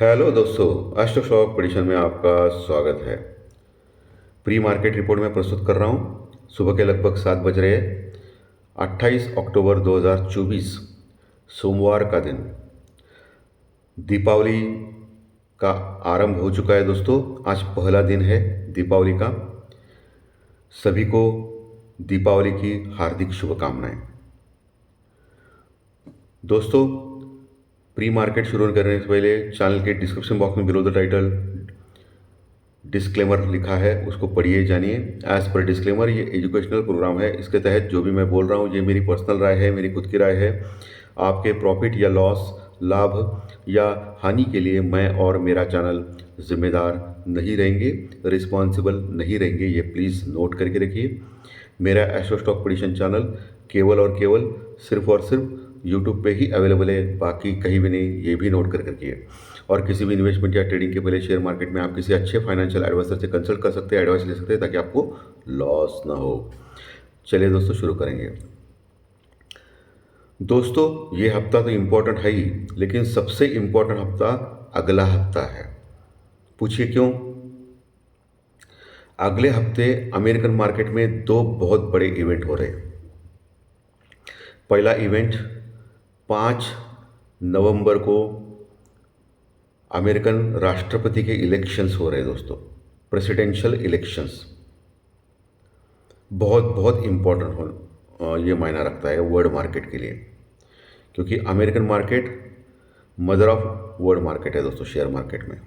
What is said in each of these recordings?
Hello दोस्तों, आज तो स्टॉक प्रेडिक्शन में आपका स्वागत है। प्री मार्केट रिपोर्ट में प्रस्तुत कर रहा हूँ। सुबह के लगभग 7 बज रहे हैं। 28 अक्टूबर 2024 सोमवार का दिन। दीपावली का आरंभ हो चुका है दोस्तों। आज पहला दिन है दीपावली का। सभी को दीपावली की हार्दिक शुभकामनाएं। दोस्तों, प्री मार्केट शुरू करने से पहले चैनल के डिस्क्रिप्शन बॉक्स में बिलो द टाइटल डिस्क्लेमर लिखा है, उसको पढ़िए जानिए। एज पर डिस्क्लेमर, ये एजुकेशनल प्रोग्राम है। इसके तहत जो भी मैं बोल रहा हूँ ये मेरी पर्सनल राय है, मेरी खुद की राय है। आपके प्रॉफिट या लॉस, लाभ या हानि के लिए मैं और मेरा चैनल जिम्मेदार नहीं रहेंगे, रिस्पॉन्सिबल नहीं रहेंगे। ये प्लीज़ नोट करके रखिए। मेरा एस्ट्रो स्टॉक प्रेडिक्शन चैनल केवल और केवल सिर्फ और सिर्फ यूट्यूब पे ही अवेलेबल है, बाकी कहीं भी नहीं। ये भी नोट करके रखिए। और किसी भी इन्वेस्टमेंट या ट्रेडिंग के पहले शेयर मार्केट में आप किसी अच्छे फाइनेंशियल एडवाइजर से कंसल्ट कर सकते हैं, एडवाइस ले सकते हैं, ताकि आपको लॉस ना हो। चलिए दोस्तों, शुरू करेंगे। दोस्तों, ये हफ्ता तो इम्पोर्टेंट है ही, लेकिन सबसे इम्पोर्टेंट हफ्ता अगला हफ्ता है। पूछिए क्यों? अगले हफ्ते अमेरिकन मार्केट में दो बहुत बड़े इवेंट हो रहे हैं। पहला इवेंट 5 नवंबर को अमेरिकन राष्ट्रपति के इलेक्शंस हो रहे हैं दोस्तों। प्रेसिडेंशियल इलेक्शंस बहुत बहुत इम्पोर्टेंट हो, ये मायना रखता है वर्ल्ड मार्केट के लिए, क्योंकि American market mother of world market है दोस्तों, शेयर मार्केट में।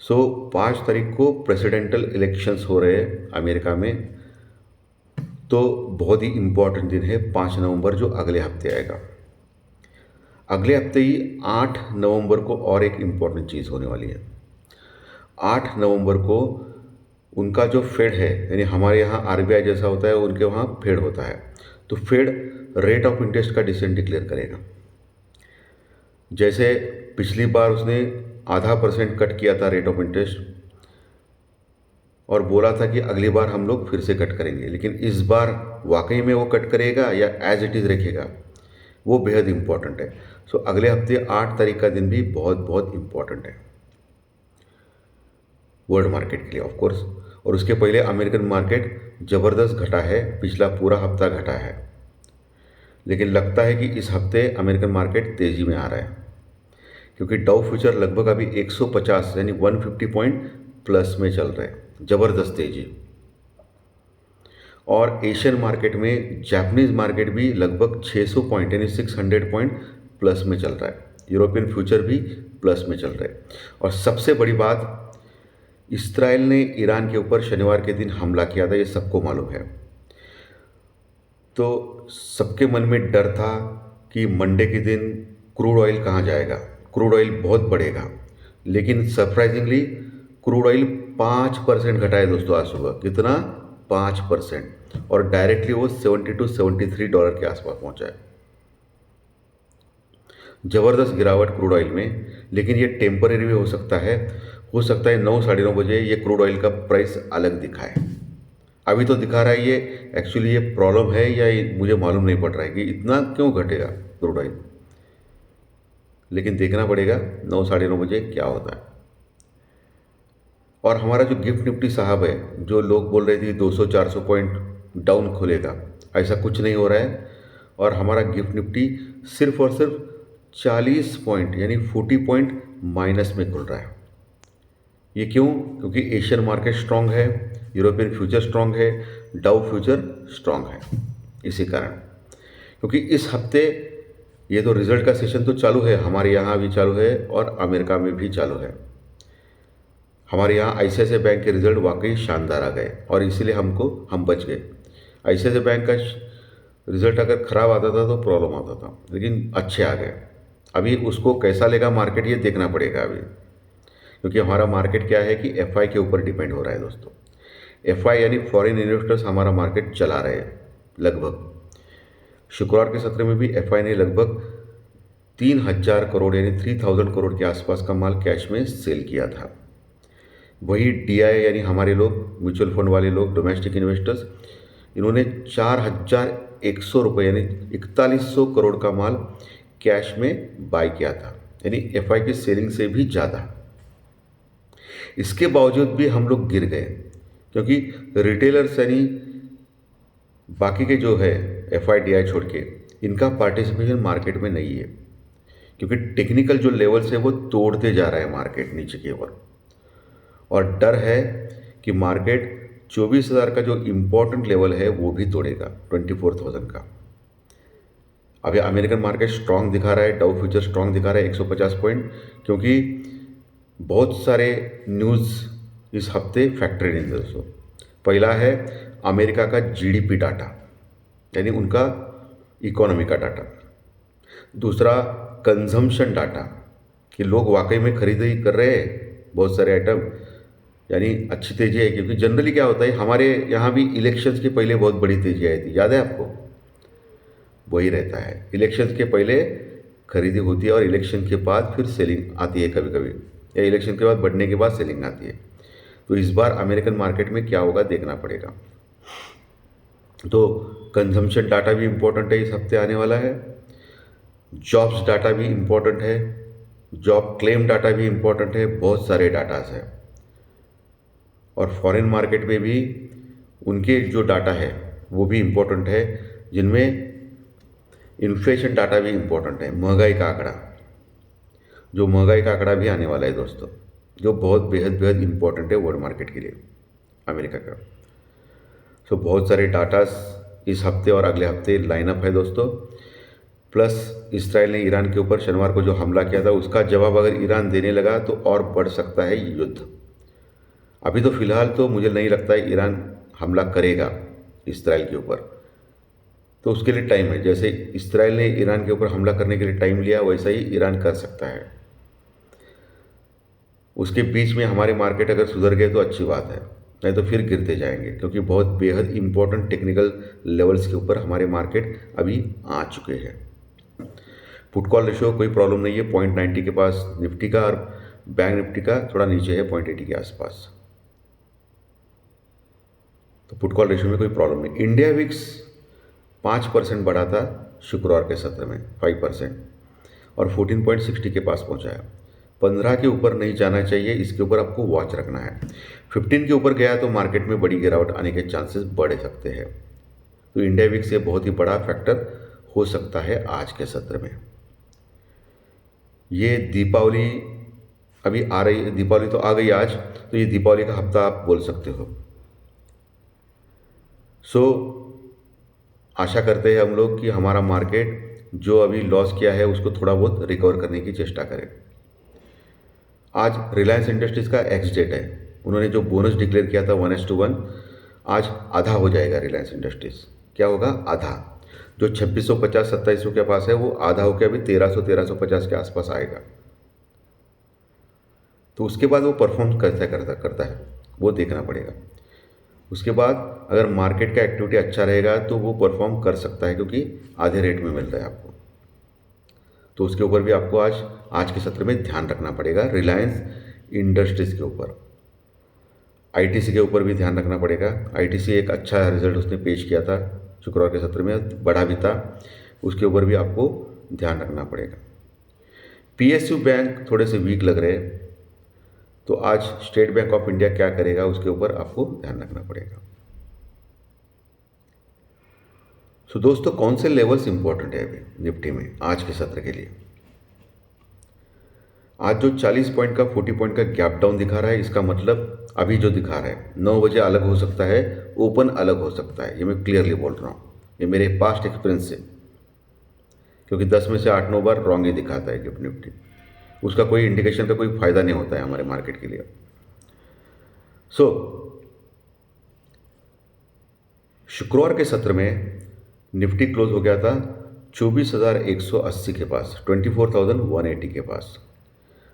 5 तारीख को प्रेसिडेंशियल इलेक्शंस हो रहे हैं अमेरिका में। तो बहुत ही इम्पोर्टेंट दिन है 5 नवंबर, जो अगले हफ्ते आएगा। अगले हफ्ते ही 8 नवंबर को और एक इम्पॉर्टेंट चीज़ होने वाली है। 8 नवंबर को उनका जो फेड है, यानी हमारे यहाँ आरबीआई जैसा होता है, उनके वहाँ फेड होता है। तो फेड रेट ऑफ इंटरेस्ट का डिसीजन डिक्लेयर करेगा। जैसे पिछली बार उसने ½ % कट किया था रेट ऑफ इंटरेस्ट, और बोला था कि अगली बार हम लोग फिर से कट करेंगे, लेकिन इस बार वाकई में वो कट करेगा या एज इट इज़ रखेगा, वो बेहद इम्पॉर्टेंट है। अगले हफ्ते 8 तारीख का दिन भी बहुत बहुत इम्पॉर्टेंट है वर्ल्ड मार्केट के लिए, ऑफ कोर्स। और उसके पहले अमेरिकन मार्केट ज़बरदस्त घटा है, पिछला पूरा हफ्ता घटा है। लेकिन लगता है कि इस हफ्ते अमेरिकन मार्केट तेज़ी में आ रहा है, क्योंकि डाउ फ्यूचर लगभग अभी 150 यानी 150 पॉइंट प्लस में चल रहे हैं, ज़बरदस्त तेज़ी। और एशियन मार्केट में जापानीज़ मार्केट भी लगभग 600 पॉइंट यानी 600 पॉइंट प्लस में चल रहा है। यूरोपियन फ्यूचर भी प्लस में चल रहे हैं। और सबसे बड़ी बात, इस्राइल ने ईरान के ऊपर शनिवार के दिन हमला किया था, ये सबको मालूम है। तो सबके मन में डर था कि मंडे के दिन क्रूड ऑयल कहाँ जाएगा, क्रूड ऑयल बहुत बढ़ेगा। लेकिन सरप्राइजिंगली क्रूड ऑयल 5% घटा है दोस्तों आज सुबह। कितना? 5%। और डायरेक्टली वो $72-73 के आसपास पहुंचा है। ज़बरदस्त गिरावट क्रूड ऑयल में। लेकिन ये टेम्परेरी भी हो सकता है 9 साढ़े 9 बजे ये क्रूड ऑयल का प्राइस अलग दिखाए। अभी तो दिखा रहा है ये एक्चुअली ये प्रॉब्लम है, या मुझे मालूम नहीं पड़ रहा है कि इतना क्यों घटेगा क्रूड ऑयल। लेकिन देखना पड़ेगा 9 साढ़े 9 बजे क्या होता है। और हमारा जो गिफ्ट निफ्टी साहब है, जो लोग बोल रहे थे 200-400 पॉइंट डाउन खुलेगा, ऐसा कुछ नहीं हो रहा है। और हमारा गिफ्ट निफ्टी सिर्फ और सिर्फ 40 पॉइंट यानी 40 पॉइंट माइनस में खुल रहा है। ये क्यों? क्योंकि एशियन मार्केट स्ट्रांग है, यूरोपियन फ्यूचर स्ट्रांग है, डाउ फ्यूचर स्ट्रांग है। इसी कारण, क्योंकि इस हफ्ते ये तो रिजल्ट का सेशन तो चालू है, हमारे यहाँ भी चालू है और अमेरिका में भी चालू है। हमारे यहाँ आईसीआईसीआई बैंक के रिजल्ट वाकई शानदार आ गए, और इसीलिए हम बच गए। आईसीआईसीआई बैंक का रिजल्ट अगर ख़राब आता था तो प्रॉब्लम आता था, लेकिन अच्छे आ गए। अभी उसको कैसा लेगा मार्केट, ये देखना पड़ेगा अभी। क्योंकि हमारा मार्केट क्या है कि एफआई के ऊपर डिपेंड हो रहा है दोस्तों। एफआई यानी फॉरेन इन्वेस्टर्स हमारा मार्केट चला रहे हैं। लगभग शुक्रवार के सत्र में भी एफआई ने लगभग 3000 करोड़ यानी 3000 करोड़ के आसपास का माल कैश में सेल किया था। वही डीआई यानी हमारे लोग, म्यूचुअल फंड वाले लोग, डोमेस्टिक इन्वेस्टर्स, इन्होंने 4100 रुपये यानी 4100 करोड़ का माल कैश में बाय किया था। यानी एफआई की सेलिंग से भी ज़्यादा। इसके बावजूद भी हम लोग गिर गए क्योंकि रिटेलर्स यानी बाकी के जो है एफआईडीआई छोड़ के इनका पार्टिसिपेशन मार्केट में नहीं है, क्योंकि टेक्निकल जो लेवल्स है वो तोड़ते जा रहा है मार्केट नीचे की ओर। और डर है कि मार्केट 24,000 का जो इम्पोर्टेंट लेवल है वो भी तोड़ेगा, 24,000 का। अभी अमेरिकन मार्केट स्ट्रांग दिखा रहा है, डाउ फ्यूचर स्ट्रांग दिखा रहा है 150 पॉइंट, क्योंकि बहुत सारे न्यूज़ इस हफ्ते फैक्टरी इन दोस्तों। पहला है अमेरिका का जीडीपी डाटा, यानी उनका इकोनॉमी का डाटा। दूसरा कंजम्पशन डाटा, कि लोग वाकई में खरीदारी कर रहे हैं बहुत सारे आइटम, यानी अच्छी तेज़ी है। क्योंकि जनरली क्या होता है, हमारे यहाँ भी इलेक्शंस के पहले बहुत बड़ी तेज़ी आई थी, याद है आपको? वही रहता है, इलेक्शंस के पहले खरीदी होती है और इलेक्शन के बाद फिर सेलिंग आती है कभी कभी, या इलेक्शन के बाद बढ़ने के बाद सेलिंग आती है। तो इस बार अमेरिकन मार्केट में क्या होगा देखना पड़ेगा। तो कंजम्पशन डाटा भी इम्पोर्टेंट है, इस हफ्ते आने वाला है। जॉब्स डाटा भी इम्पोर्टेंट है, जॉब क्लेम डाटा भी इम्पोर्टेंट है, बहुत सारे डाटास हैं। और फॉरेन मार्केट में भी उनके जो डाटा है वो भी इम्पोर्टेंट है, जिनमें इन्फ्लेशन डाटा भी इम्पोर्टेंट है, महंगाई का आंकड़ा। जो महंगाई का आंकड़ा भी आने वाला है दोस्तों, जो बहुत बेहद बेहद इम्पोर्टेंट है वर्ल्ड मार्केट के लिए, अमेरिका का। सो बहुत सारे डाटास इस हफ्ते और अगले हफ्ते लाइनअप है दोस्तों। प्लस इसराइल ने ईरान के ऊपर शनिवार को जो हमला किया था उसका जवाब अगर ईरान देने लगा तो और बढ़ सकता है युद्ध। अभी तो फिलहाल तो मुझे नहीं लगता है ईरान हमला करेगा इसराइल के ऊपर, तो उसके लिए टाइम है। जैसे इसराइल ने ईरान के ऊपर हमला करने के लिए टाइम लिया, वैसा ही ईरान कर सकता है। उसके बीच में हमारे मार्केट अगर सुधर गए तो अच्छी बात है, नहीं तो फिर गिरते जाएंगे, क्योंकि बहुत बेहद इंपॉर्टेंट टेक्निकल लेवल्स के ऊपर हमारे मार्केट अभी आ चुके हैं। पुट कॉल रेशियो कोई प्रॉब्लम नहीं है, 0.90 के पास निफ्टी का, और बैंक निफ्टी का थोड़ा नीचे है 0.80 के आसपास, तो पुट कॉल रेशियो में कोई प्रॉब्लम नहीं। इंडिया विक्स 5% बढ़ा था शुक्रवार के सत्र में, 5%, और 14.60 के पास पहुंचा है। 15 के ऊपर नहीं जाना चाहिए, इसके ऊपर आपको वॉच रखना है। 15 के ऊपर गया तो मार्केट में बड़ी गिरावट आने के चांसेस बढ़ सकते हैं। तो इंडिया विक्स ये बहुत ही बड़ा फैक्टर हो सकता है आज के सत्र में। ये दीपावली अभी आ रही है, दीपावली तो आ गई आज, तो ये दीपावली का हफ्ता आप बोल सकते हो। सो आशा करते हैं हम लोग कि हमारा मार्केट जो अभी लॉस किया है उसको थोड़ा बहुत रिकवर करने की चेष्टा करे। आज रिलायंस इंडस्ट्रीज़ का एक्स डेट है, उन्होंने जो बोनस डिक्लेयर किया था 1:1, आज आधा हो जाएगा रिलायंस इंडस्ट्रीज़। क्या होगा? आधा। जो 2650-2700 के पास है वो आधा होकर अभी 1300-1350 के आसपास आएगा। तो उसके बाद वो परफॉर्म कैसा करता है वो देखना पड़ेगा। उसके बाद अगर मार्केट का एक्टिविटी अच्छा रहेगा तो वो परफॉर्म कर सकता है, क्योंकि आधे रेट में मिल रहा है आपको। तो उसके ऊपर भी आपको आज के सत्र में ध्यान रखना पड़ेगा। रिलायंस इंडस्ट्रीज़ के ऊपर, आईटीसी के ऊपर भी ध्यान रखना पड़ेगा। आईटीसी एक अच्छा रिजल्ट उसने पेश किया था शुक्रवार के सत्र में, बढ़ा भी था, उसके ऊपर भी आपको ध्यान रखना पड़ेगा। पीएसयू बैंक थोड़े से वीक लग रहे हैं, तो आज स्टेट बैंक ऑफ इंडिया क्या करेगा उसके ऊपर आपको ध्यान रखना पड़ेगा। सो दोस्तों, कौन से लेवल्स इंपॉर्टेंट है अभी निफ्टी में आज के सत्र के लिए? आज जो 40 पॉइंट का 40 पॉइंट का गैप डाउन दिखा रहा है, इसका मतलब अभी जो दिखा रहा है 9 बजे अलग हो सकता है, ओपन अलग हो सकता है। ये मैं क्लियरली बोल रहा हूँ, ये मेरे पास्ट एक्सपीरियंस से, क्योंकि 10 में से 8-9 बार रॉन्ग ही दिखाता है गिफ्ट निफ्टी। उसका कोई इंडिकेशन का कोई फ़ायदा नहीं होता है हमारे मार्केट के लिए। सो शुक्रवार के सत्र में निफ्टी क्लोज हो गया था 24,180 के पास, 24,180 के पास,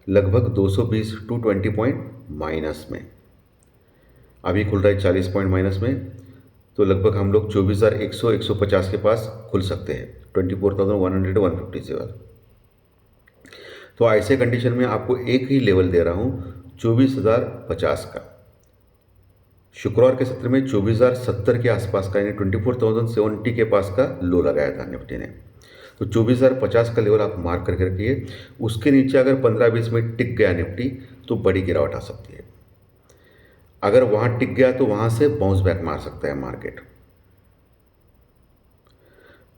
लगभग 220 पॉइंट माइनस में। अभी खुल रहा है 40 पॉइंट माइनस में, तो लगभग हम लोग 24,150 के पास खुल सकते हैं, 24,100-150 से वाला। तो ऐसे कंडीशन में आपको एक ही लेवल दे रहा हूँ 24,050 का। शुक्रवार के सत्र में 24,070 के आसपास का, यानी 24,070 के पास का लो लगाया था निफ्टी ने। तो 24,050 का लेवल आप मार्क करके रखिए। उसके नीचे अगर 15-20 मिनट टिक गया निफ्टी तो बड़ी गिरावट आ सकती है। अगर वहाँ टिक गया तो वहाँ से बाउंस बैक मार सकता है मार्केट।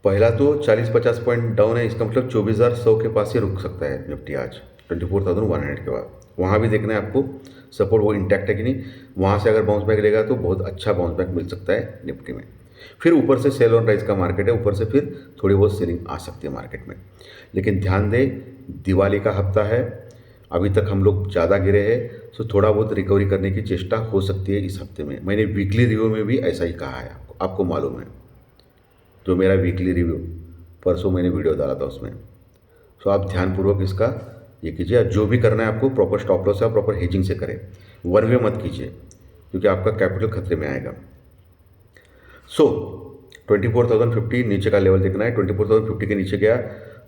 पहला तो 40-50 पॉइंट डाउन है, इसका मतलब 24,100 के पास ही रुक सकता है निफ्टी आज 24,100 के बाद। वहाँ भी देखना है आपको सपोर्ट वो इंटैक्ट है कि नहीं। वहाँ से अगर बाउंस बैक लेगा तो बहुत अच्छा बाउंस बैक मिल सकता है निफ्टी में। फिर ऊपर से सेल ऑन राइज का मार्केट है, ऊपर से फिर थोड़ी बहुत सेलिंग आ सकती है मार्केट में। लेकिन ध्यान दें, दिवाली का हफ्ता है, अभी तक हम लोग ज़्यादा गिरे हैं, तो थोड़ा बहुत रिकवरी करने की चेष्टा हो सकती है इस हफ्ते में। मैंने वीकली रिव्यू में भी ऐसा ही कहा है, आपको मालूम है। जो मेरा वीकली रिव्यू परसों मैंने वीडियो डाला था उसमें, तो आप ध्यानपूर्वक इसका ये कीजिए। जो भी करना है आपको प्रॉपर स्टॉप लॉस या प्रॉपर हेजिंग से करें, वन वे मत कीजिए क्योंकि आपका कैपिटल खतरे में आएगा। 24,050 नीचे का लेवल देखना है। 24,050 के नीचे गया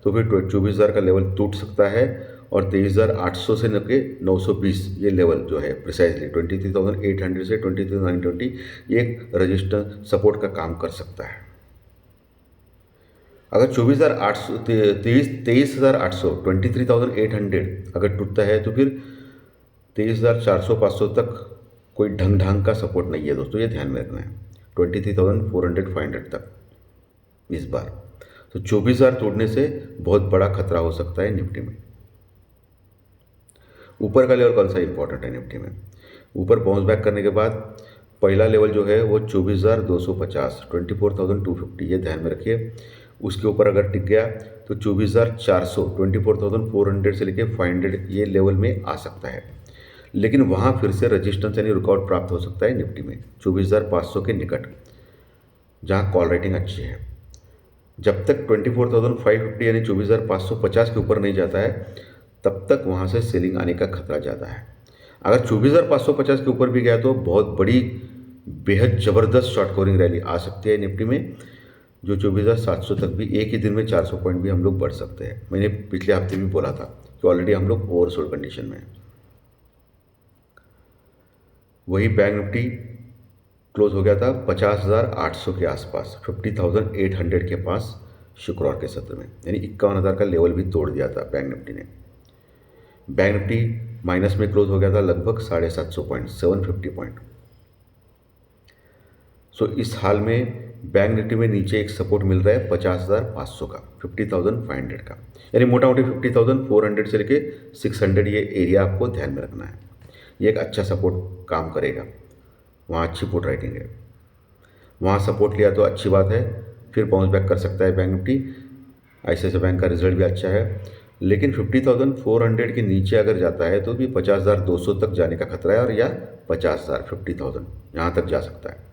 तो फिर 24,000 का लेवल टूट सकता है और 23,800 से लेके 920 ये लेवल जो है प्रिसाइजली 23,800 से 23,920 ये एक रजिस्टेंस सपोर्ट का काम कर सकता है। अगर 24,800 23,800 23,800 अगर टूटता है तो फिर 23,400-500 तक कोई ढंग का सपोर्ट नहीं है दोस्तों, ये ध्यान में रखना है। 23,400-500 तक इस बार तो 24,000 तोड़ने से बहुत बड़ा खतरा हो सकता है निफ्टी में। ऊपर का लेवल कौन सा इंपॉर्टेंट है निफ्टी में? ऊपर बाउंस बैक करने के बाद पहला लेवल जो है वो 24,250 24,250 ये ध्यान में रखिए। उसके ऊपर अगर टिक गया तो 24,400 24,400 से लेके 500 ये लेवल में आ सकता है। लेकिन वहाँ फिर से रजिस्टेंस यानी रुकआउट प्राप्त हो सकता है निफ्टी में 24,500 के निकट, जहाँ कॉल रेटिंग अच्छी है। जब तक 24,550 यानी 24,550 के ऊपर नहीं जाता है तब तक वहाँ से सेलिंग आने का खतरा ज़्यादा है। अगर 24,550 के ऊपर भी गया तो बहुत बड़ी बेहद ज़बरदस्त शॉर्ट कवरिंग रैली आ सकती है निफ्टी में, जो 24,700 तक भी एक ही दिन में 400 पॉइंट भी हम लोग बढ़ सकते हैं। मैंने पिछले हफ्ते भी बोला था कि ऑलरेडी हम लोग ओवरसोल्ड कंडीशन में हैं। वही बैंक निफ्टी क्लोज हो गया था 50,800 के आसपास, 50,800 के पास शुक्रवार के सत्र में, यानी 51,000 का लेवल भी तोड़ दिया था बैंक निफ्टी ने। बैंक निफ्टी माइनस में क्लोज हो गया था लगभग 750 पॉइंट 750 पॉइंट। सो इस हाल में बैंक निफ्टी में नीचे एक सपोर्ट मिल रहा है 50,500 का, 50,500 का, यानी मोटा मोटी 50,400 से लेके 600 ये एरिया आपको ध्यान में रखना है। ये एक अच्छा सपोर्ट काम करेगा, वहाँ अच्छी पुट राइटिंग है। वहाँ सपोर्ट लिया तो अच्छी बात है, फिर बाउंस बैक कर सकता है बैंक निफ्टी। ICICI बैंक का रिजल्ट भी अच्छा है, लेकिन 50,400 के नीचे अगर जाता है तो भी 50,200 तक जाने का खतरा है, और या 50,000 50,000 यहाँ तक जा सकता है।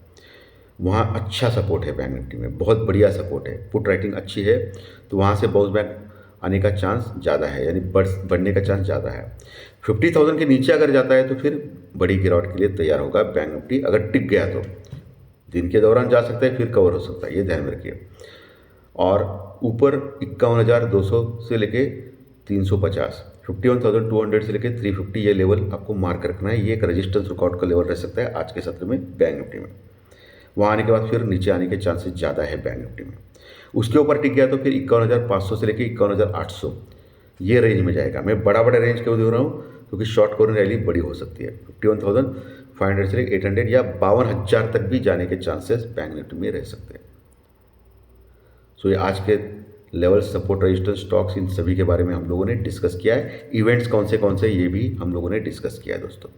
वहाँ अच्छा सपोर्ट है बैंक निफ्टी में, बहुत बढ़िया सपोर्ट है, पुट राइटिंग अच्छी है, तो वहाँ से बाउंस बैक आने का चांस ज़्यादा है, यानी बढ़ने का चांस ज़्यादा है। 50,000 के नीचे अगर जाता है तो फिर बड़ी गिरावट के लिए तैयार होगा बैंक निफ्टी। अगर टिक गया तो दिन के दौरान जा सकता है, फिर कवर हो सकता है, ये ध्यान में रखिए। और ऊपर 51,200 से लेके 350, 51,200 से लेके 350 ये लेवल आपको मार्क रखना है। ये एक रजिस्टेंस रुकआउट का लेवल रह सकता है आज के सत्र में बैंक निफ्टी में। वहाँ आने के बाद फिर नीचे आने के चांसेस ज़्यादा है बैंक निफ्टी में। उसके ऊपर टिक गया तो फिर 51,500 से लेके 51,800 ये रेंज में जाएगा। मैं बड़ा रेंज क्यों दे रहा हूँ? क्योंकि शॉर्ट कवरिंग रैली बड़ी हो सकती है। 51,500 से लेकर 800 या 52,000 तक भी जाने के चांसेस बैंक निफ्टी में रह सकते हैं। सो ये आज के लेवल, सपोर्ट, रेजिस्टेंस, स्टॉक्स, इन सभी के बारे में हम लोगों ने डिस्कस किया है। इवेंट्स कौन से ये भी हम लोगों ने डिस्कस किया है दोस्तों।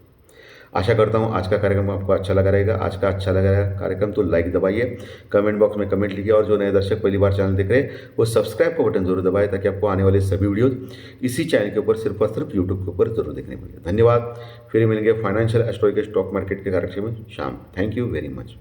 आशा करता हूँ आज का कार्यक्रम आपको अच्छा लगा रहेगा। आज का अच्छा लगा कार्यक्रम तो लाइक दबाइए, कमेंट बॉक्स में कमेंट लिखिए, और जो नए दर्शक पहली बार चैनल देख रहे हैं वो सब्सक्राइब का बटन जरूर दबाएं, ताकि आपको आने वाले सभी वीडियोज इसी चैनल के ऊपर सिर्फ और सिर्फ यूट्यूब के ऊपर जरूर देखने मिले। धन्यवाद। फिर मिलेंगे फाइनेंशियल एस्ट्रोलॉजी के स्टॉक मार्केट के कार्यक्रम में शाम। Thank you very much.